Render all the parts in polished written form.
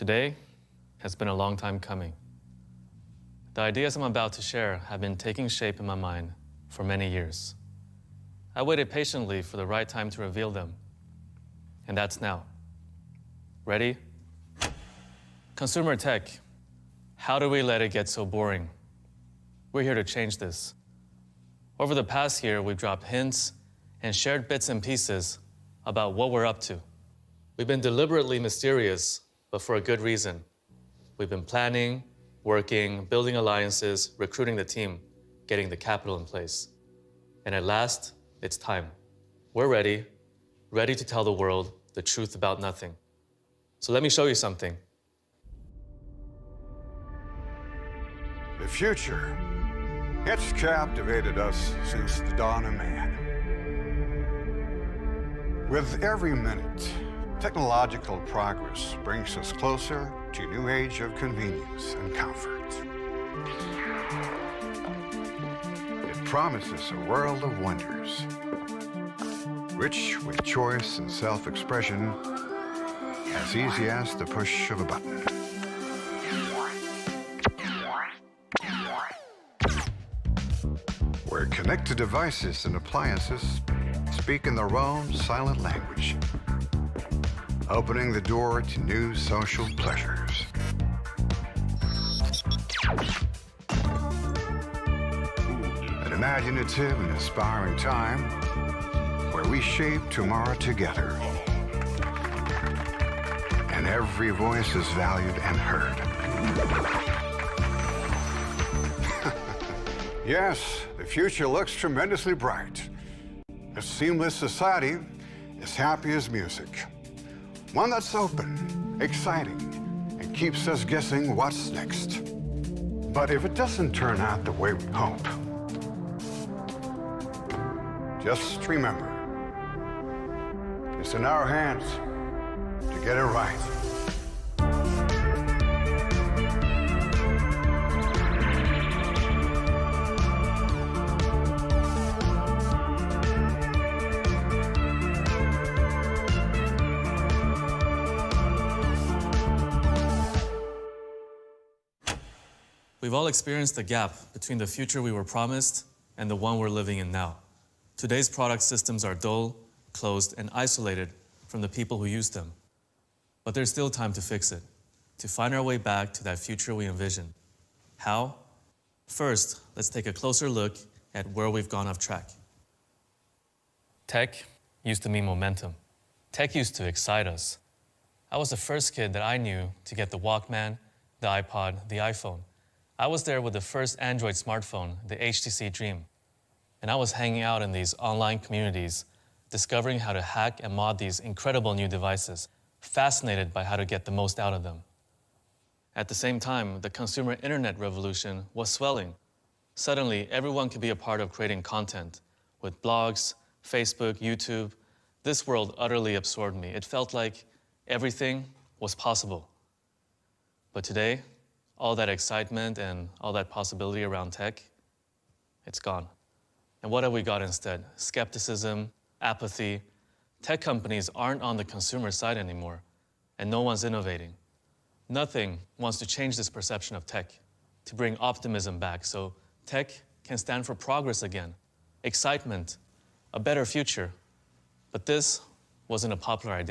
Today has been a long time coming. The ideas I'm about to share have been taking shape in my mind for many years. I waited patiently for the right time to reveal them, and that's now. Ready? Consumer tech. How do we let it get so boring? We're here to change this. Over the past year, we've dropped hints and shared bits and pieces about what we're up to. We've been deliberately mysterious, but for a good reason. We've been planning, working, building alliances, recruiting the team, getting the capital in place. And at last, it's time. We're ready to tell the world the truth about nothing. So let me show you something. The future, it's captivated us since the dawn of man. With every minute, technological progress brings us closer to a new age of convenience and comfort. It promises a world of wonders, rich with choice and self-expression, as easy as the push of a button. Where connected devices and appliances speak in their own silent language, opening the door to new social pleasures. An imaginative and inspiring time where we shape tomorrow together. And every voice is valued and heard. Yes, the future looks tremendously bright. A seamless society as happy as music. One that's open, exciting, and keeps us guessing what's next. But if it doesn't turn out the way we hope, just remember, it's in our hands to get it right. We've all experienced the gap between the future we were promised and the one we're living in now. Today's product systems are dull, closed, and isolated from the people who use them. But there's still time to fix it, to find our way back to that future we envision. How? First, let's take a closer look at where we've gone off track. Tech used to mean momentum. Tech used to excite us. I was the first kid that I knew to get the Walkman, the iPod, the iPhone. I was there with the first Android smartphone, the HTC Dream. And I was hanging out in these online communities, discovering how to hack and mod these incredible new devices, fascinated by how to get the most out of them. At the same time, the consumer internet revolution was swelling. Suddenly, everyone could be a part of creating content. With blogs, Facebook, YouTube, this world utterly absorbed me. It felt like everything was possible. But today, all that excitement and all that possibility around tech, it's gone. And what have we got instead? Skepticism, apathy. Tech companies aren't on the consumer side anymore, and no one's innovating. Nothing wants to change this perception of tech, to bring optimism back so tech can stand for progress again, excitement, a better future. But this wasn't a popular idea.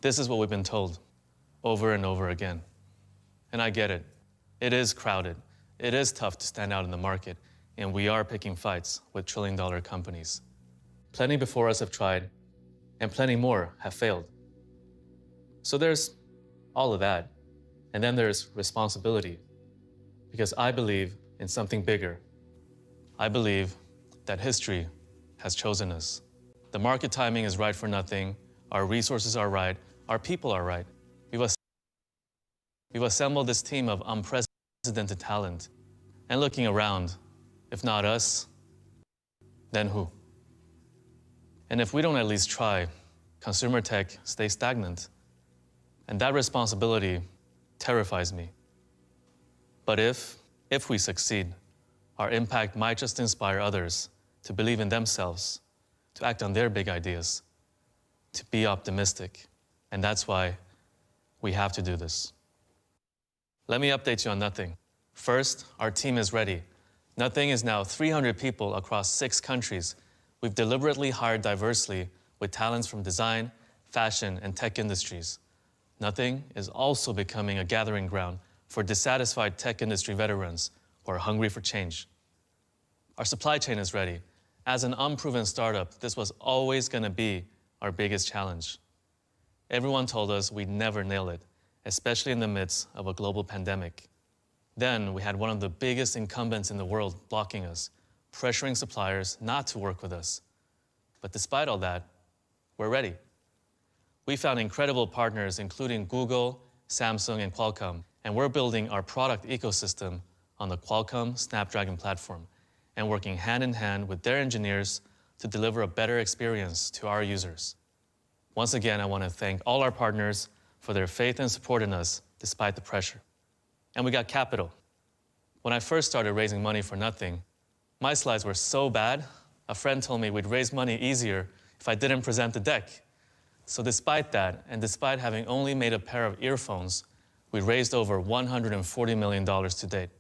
This is what we've been told over and over again. And I get it. It is crowded. It is tough to stand out in the market, and we are picking fights with trillion-dollar companies. Plenty before us have tried, and plenty more have failed. So there's all of that. And then there's responsibility, because I believe in something bigger. I believe that history has chosen us. The market timing is right for nothing. Our resources are right. Our people are right. We've assembled this team of unprecedented talent. And looking around, if not us, then who? And if we don't at least try, consumer tech stays stagnant. And that responsibility terrifies me. But if we succeed, our impact might just inspire others to believe in themselves, to act on their big ideas, to be optimistic. And that's why we have to do this. Let me update you on Nothing. First, our team is ready. Nothing is now 300 people across 6 countries. We've deliberately hired diversely with talents from design, fashion, and tech industries. Nothing is also becoming a gathering ground for dissatisfied tech industry veterans who are hungry for change. Our supply chain is ready. As an unproven startup, this was always going to be our biggest challenge. Everyone told us we'd never nail it, especially in the midst of a global pandemic. Then we had one of the biggest incumbents in the world blocking us, pressuring suppliers not to work with us. But despite all that, we're ready. We found incredible partners, including Google, Samsung, and Qualcomm, and we're building our product ecosystem on the Qualcomm Snapdragon platform and working hand in hand with their engineers to deliver a better experience to our users. Once again, I want to thank all our partners for their faith and support in us despite the pressure. And we got capital. When I first started raising money for Nothing, my slides were so bad, a friend told me we'd raise money easier if I didn't present the deck. So despite that, and despite having only made a pair of earphones, we raised over $140 million to date.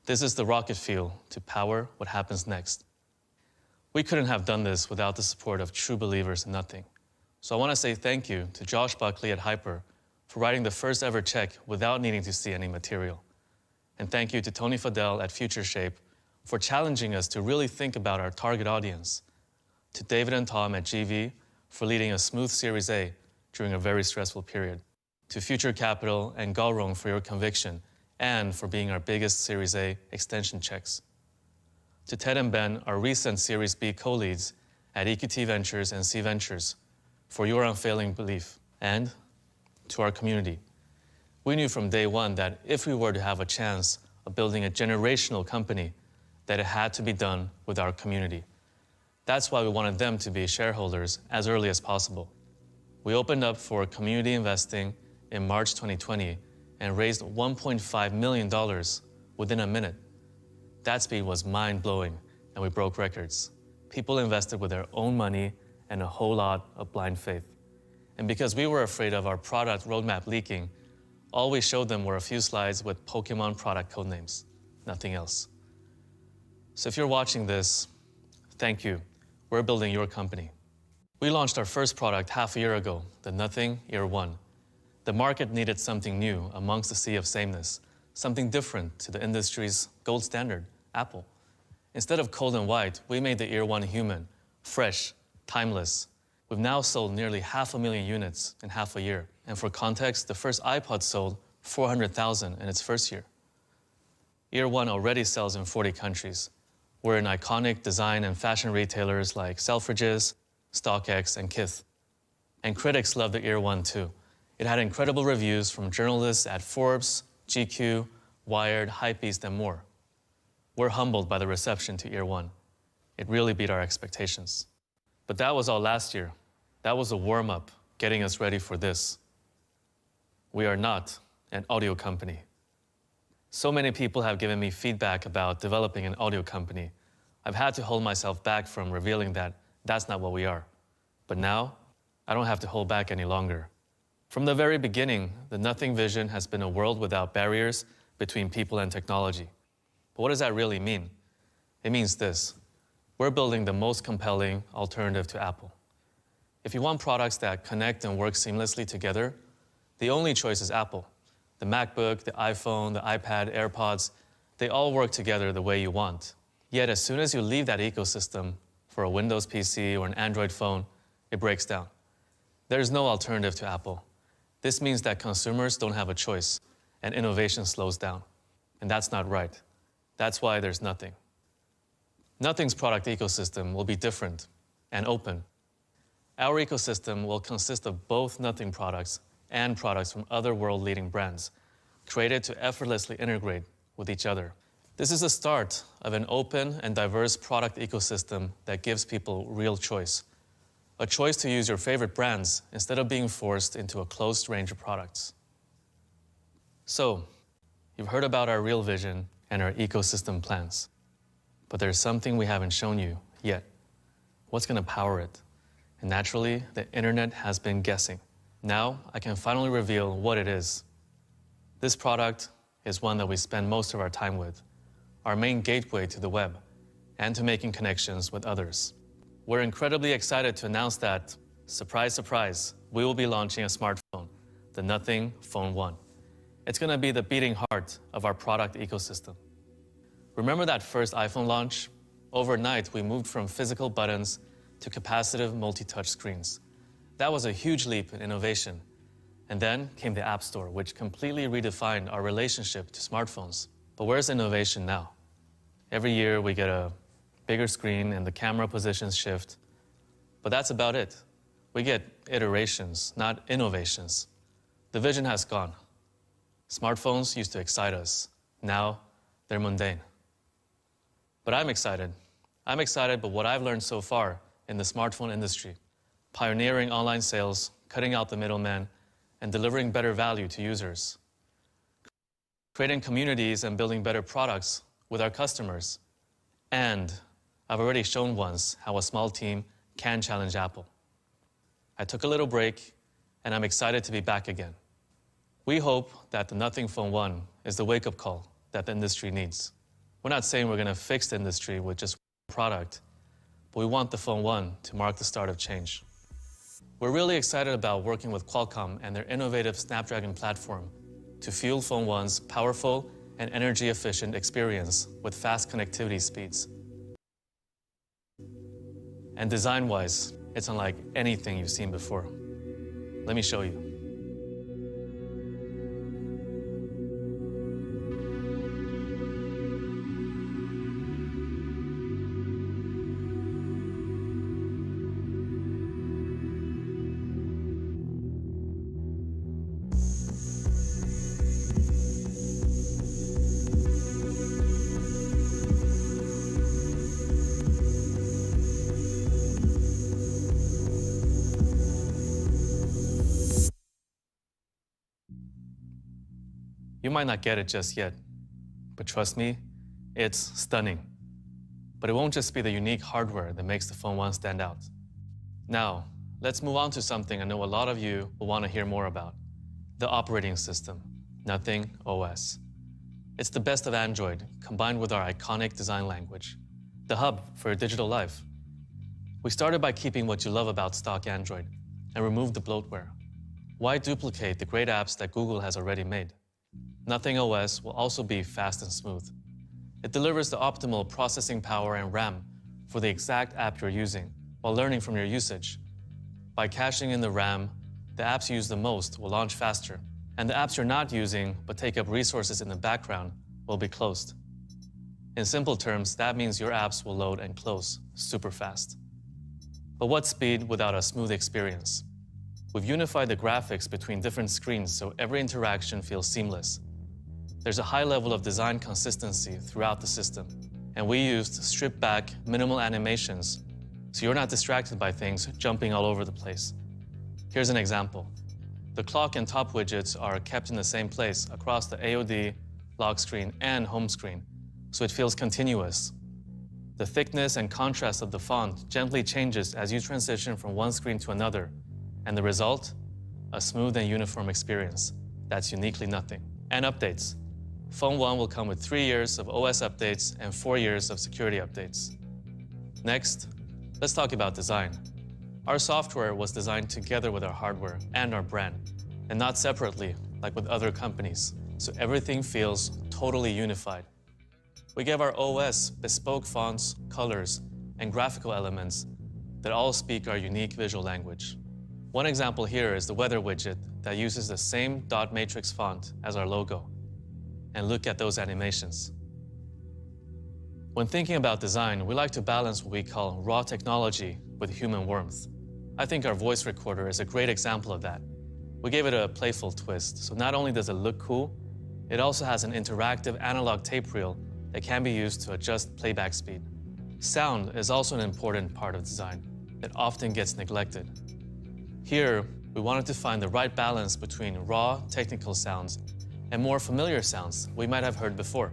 This is the rocket fuel to power what happens next. We couldn't have done this without the support of true believers in Nothing. So I want to say thank you to Josh Buckley at Hyper for writing the first ever check without needing to see any material. And thank you to Tony Fadell at Future Shape for challenging us to really think about our target audience. To David and Tom at GV for leading a smooth Series A during a very stressful period. To Future Capital and Galrong for your conviction and for being our biggest Series A extension checks. To Ted and Ben, our recent Series B co-leads at EQT Ventures and C Ventures, for your unfailing belief. And to our community. We knew from day one that if we were to have a chance of building a generational company, that it had to be done with our community. That's why we wanted them to be shareholders as early as possible. We opened up for community investing in March 2020 and raised $1.5 million within a minute. That speed was mind-blowing, and we broke records. People invested with their own money and a whole lot of blind faith. And because we were afraid of our product roadmap leaking, all we showed them were a few slides with Pokemon product codenames, nothing else. So if you're watching this, thank you. We're building your company. We launched our first product half a year ago, the Nothing Ear 1. The market needed something new amongst the sea of sameness, something different to the industry's gold standard, Apple. Instead of cold and white, we made the Ear 1 human, fresh, timeless. We've now sold nearly 500,000 units in half a year. And for context, the first iPod sold 400,000 in its first year. Ear 1 already sells in 40 countries. We're in iconic design and fashion retailers like Selfridges, StockX, and Kith. And critics love the Ear 1 too. It had incredible reviews from journalists at Forbes, GQ, Wired, HYPEBEAST, and more. We're humbled by the reception to Ear 1. It really beat our expectations. But that was all last year. That was a warm-up, getting us ready for this. We are not an audio company. So many people have given me feedback about developing an audio company. I've had to hold myself back from revealing that that's not what we are. But now, I don't have to hold back any longer. From the very beginning, the Nothing vision has been a world without barriers between people and technology. But what does that really mean? It means this. We're building the most compelling alternative to Apple. If you want products that connect and work seamlessly together, the only choice is Apple. The MacBook, the iPhone, the iPad, AirPods, they all work together the way you want. Yet as soon as you leave that ecosystem for a Windows PC or an Android phone, it breaks down. There's no alternative to Apple. This means that consumers don't have a choice, and innovation slows down. And that's not right. That's why there's Nothing. Nothing's product ecosystem will be different and open. Our ecosystem will consist of both Nothing products and products from other world-leading brands, created to effortlessly integrate with each other. This is the start of an open and diverse product ecosystem that gives people real choice. A choice to use your favorite brands instead of being forced into a closed range of products. So, you've heard about our real vision and our ecosystem plans. But there's something we haven't shown you yet. What's going to power it? And naturally, the internet has been guessing. Now, I can finally reveal what it is. This product is one that we spend most of our time with, our main gateway to the web and to making connections with others. We're incredibly excited to announce that, surprise, surprise, we will be launching a smartphone, the Nothing Phone 1. It's going to be the beating heart of our product ecosystem. Remember that first iPhone launch? Overnight, we moved from physical buttons to capacitive multi-touch screens. That was a huge leap in innovation. And then came the App Store, which completely redefined our relationship to smartphones. But where's innovation now? Every year we get a bigger screen and the camera positions shift. But that's about it. We get iterations, not innovations. The vision has gone. Smartphones used to excite us. Now they're mundane. But I'm excited. I'm excited by what I've learned so far in the smartphone industry, pioneering online sales, cutting out the middleman, and delivering better value to users, creating communities and building better products with our customers. And I've already shown once how a small team can challenge Apple. I took a little break, and I'm excited to be back again. We hope that the Nothing Phone 1 is the wake-up call that the industry needs. We're not saying we're going to fix the industry with just one product, but we want the Phone 1 to mark the start of change. We're really excited about working with Qualcomm and their innovative Snapdragon platform to fuel Phone 1's powerful and energy-efficient experience with fast connectivity speeds. And design-wise, it's unlike anything you've seen before. Let me show you. You might not get it just yet, but trust me, it's stunning. But it won't just be the unique hardware that makes the Phone 1 stand out. Now, let's move on to something I know a lot of you will want to hear more about, the operating system, Nothing OS. It's the best of Android, combined with our iconic design language, the hub for your digital life. We started by keeping what you love about stock Android and removed the bloatware. Why duplicate the great apps that Google has already made? Nothing OS will also be fast and smooth. It delivers the optimal processing power and RAM for the exact app you're using while learning from your usage. By caching in the RAM, the apps you use the most will launch faster, and the apps you're not using but take up resources in the background will be closed. In simple terms, that means your apps will load and close super fast. But what's speed without a smooth experience? We've unified the graphics between different screens so every interaction feels seamless. There's a high level of design consistency throughout the system, and we used stripped-back, minimal animations so you're not distracted by things jumping all over the place. Here's an example. The clock and top widgets are kept in the same place across the AOD, lock screen, and home screen, so it feels continuous. The thickness and contrast of the font gently changes as you transition from one screen to another, and the result? A smooth and uniform experience that's uniquely Nothing. And updates. Phone 1 will come with 3 years of OS updates and 4 years of security updates. Next, let's talk about design. Our software was designed together with our hardware and our brand, and not separately like with other companies, so everything feels totally unified. We gave our OS bespoke fonts, colors, and graphical elements that all speak our unique visual language. One example here is the weather widget that uses the same dot matrix font as our logo. And look at those animations. When thinking about design, we like to balance what we call raw technology with human warmth. I think our voice recorder is a great example of that. We gave it a playful twist, so not only does it look cool, it also has an interactive analog tape reel that can be used to adjust playback speed. Sound is also an important part of design that often gets neglected. Here, we wanted to find the right balance between raw, technical sounds and more familiar sounds we might have heard before.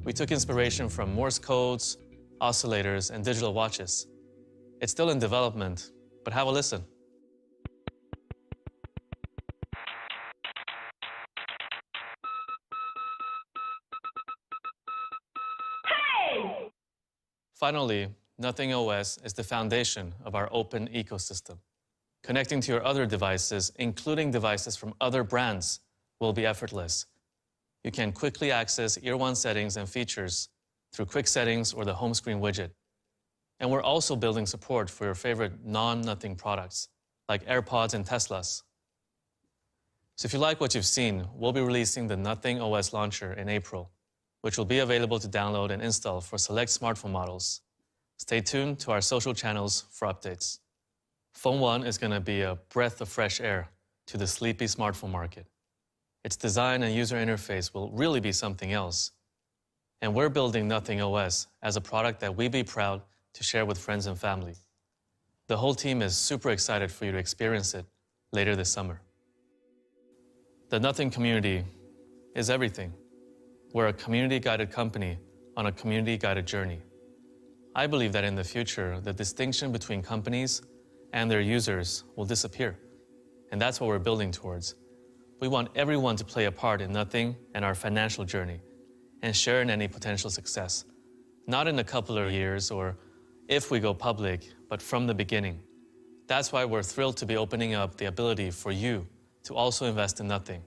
We took inspiration from Morse codes, oscillators, and digital watches. It's still in development, but have a listen. Finally, Nothing OS is the foundation of our open ecosystem. Connecting to your other devices, including devices from other brands, will be effortless. You can quickly access Ear One settings and features through Quick Settings or the home screen widget. And we're also building support for your favorite non-Nothing products, like AirPods and Teslas. So if you like what you've seen, we'll be releasing the Nothing OS launcher in April, which will be available to download and install for select smartphone models. Stay tuned to our social channels for updates. Phone One is going to be a breath of fresh air to the sleepy smartphone market. Its design and user interface will really be something else. And we're building Nothing OS as a product that we'd be proud to share with friends and family. The whole team is super excited for you to experience it later this summer. The Nothing community is everything. We're a community-guided company on a community-guided journey. I believe that in the future, the distinction between companies and their users will disappear. And that's what we're building towards. We want everyone to play a part in Nothing and our financial journey and share in any potential success. Not in a couple of years or if we go public, but from the beginning. That's why we're thrilled to be opening up the ability for you to also invest in Nothing.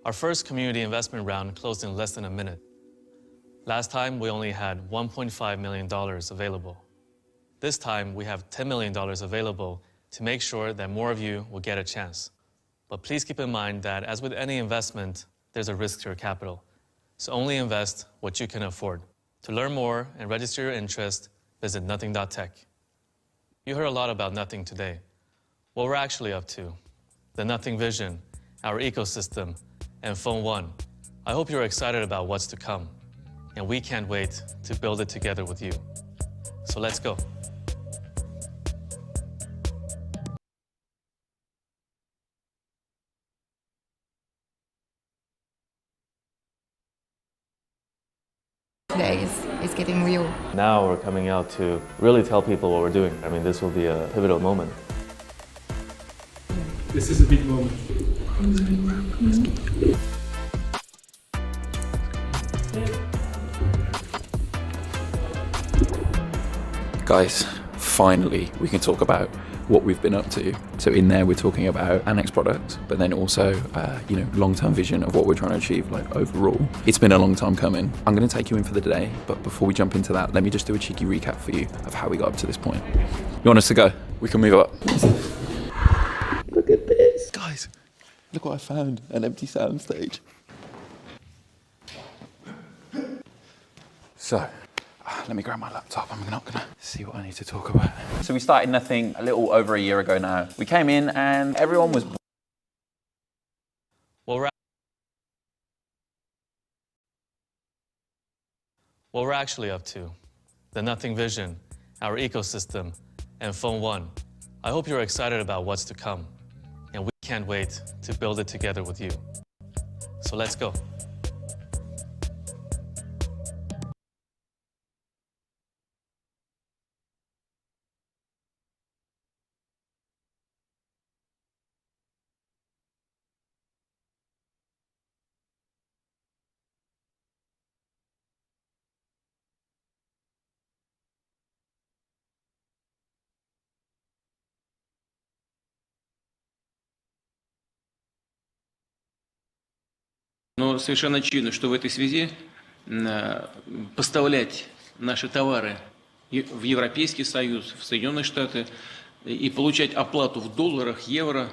Our first community investment round closed in less than a minute. Last time, we only had $1.5 million available. This time, we have $10 million available to make sure that more of you will get a chance. But please keep in mind that, as with any investment, there's a risk to your capital. So only invest what you can afford. To learn more and register your interest, visit nothing.tech. You heard a lot about Nothing today. What we're actually up to, the Nothing vision, our ecosystem, and Phone One. I hope you're excited about what's to come. And we can't wait to build it together with you. So let's go. Today is getting real. Now we're coming out to really tell people what we're doing. I mean, this will be a pivotal moment. This is a big moment. Guys, finally we can talk about what we've been up to. So in there we're talking about our next product, but then also long-term vision of what we're trying to achieve, like overall. It's been a long time coming. I'm going to take you in for the day, but before we jump into that, let me just do a cheeky recap for you of how we got up to this point. You want us to go? We can move up. Look at this. Guys, look what I found, an empty soundstage. So, let me grab my laptop. I'm not gonna see what I need to talk about. So we started Nothing a little over a year ago now. We came in and everyone was... What we're actually up to, the Nothing vision, our ecosystem, and Phone One. I hope you're excited about what's to come. And we can't wait to build it together with you. So let's go. Но совершенно очевидно, что в этой связи поставлять наши товары в Европейский Союз, в Соединенные Штаты и получать оплату в долларах, евро.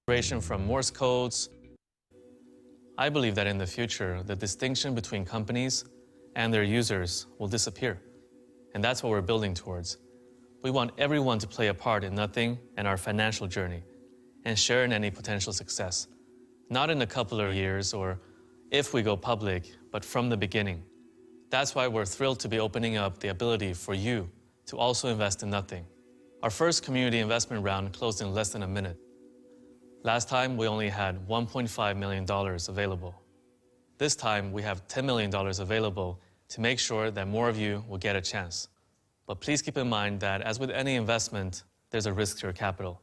From Morse codes. I believe that in the future, the distinction between companies and their users will disappear. And that's what we're building towards. We want everyone to play a part in Nothing and our financial journey and share in any potential success. Not in a couple of years or if we go public, but from the beginning. That's why we're thrilled to be opening up the ability for you to also invest in Nothing. Our first community investment round closed in less than a minute. Last time, we only had $1.5 million available. This time, we have $10 million available to make sure that more of you will get a chance. But please keep in mind that, as with any investment, there's a risk to your capital.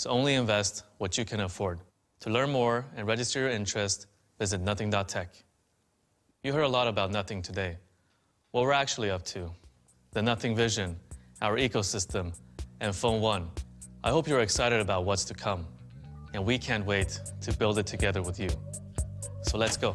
So only invest what you can afford. To learn more and register your interest, visit nothing.tech. You heard a lot about Nothing today. What we're actually up to, the Nothing vision, our ecosystem, and Phone One. I hope you're excited about what's to come, and we can't wait to build it together with you. So let's go.